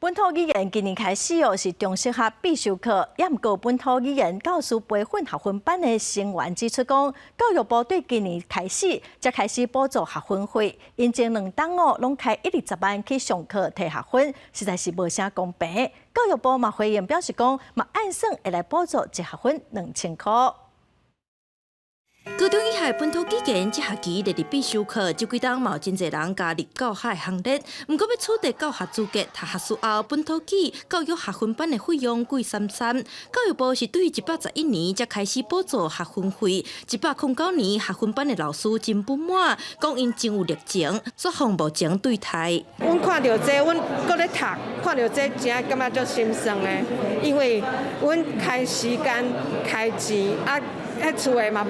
本土语言今年开始是中小学必修课，也毋过本土语言教师培训学分班的成员指出讲，教育部对今年开始才开始补助学分费，因前2档拢开120万去上课摕学分，实在是无啥公平。教育部嘛回应表示讲，嘛按算会来补助一学分2000块。 高中以下本土语言这学期列入必修课，这几档嘛有真侪人加入教学行列。不过要取得教学资格，读学士后本土语教育学分班的费用贵三三。教育部是对111年才开始补助学分费，109年学分班的老师真不满，讲因真有热情，所以目前对待。阮看到这，阮搁咧读，看到这真感觉足心酸的，因为阮开时间、开钱啊。 迄厝诶嘛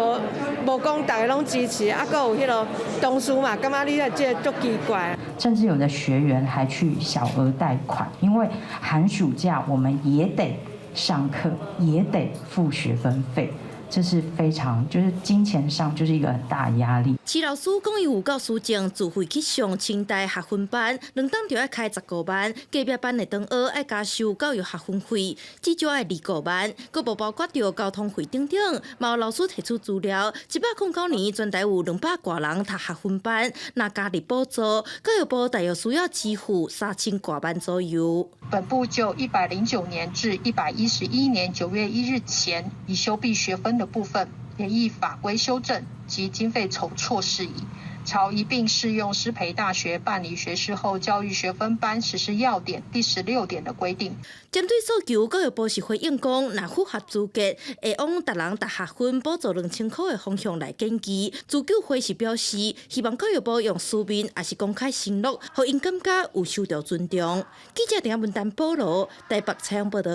无讲大家拢支持，啊，搁有迄落同事嘛，感觉你这足奇怪。甚至有的学员还去小额贷款，因为寒暑假我们也得上课，也得付学分费。 这是非常，就是金钱上就是一个很大的压力。徐老师讲，伊有教师证自费去上清大学分班，2档就要开19万，隔壁班的同学要加收教育学分费，至少要29万，佫无包括着交通费等等。嘛有老师提出资料，109年全台有200多人读学分班，那加入补助，教育部大约需要支付3000多万左右。本部就109年至111年9月1日前已修毕学分的部分，也依法规修正及经费筹措事宜，朝一并适用师培大学办理学士后教育学分班实施要点第16点的规定。针对诉求，教育部是回应讲，若符合资格，会往逐人读学分补助2000块的方向来建议。自救会是表示，希望教育部用书面也是公开承诺，让因感觉有受到尊重。记者陈文丹报道，台北采访报道。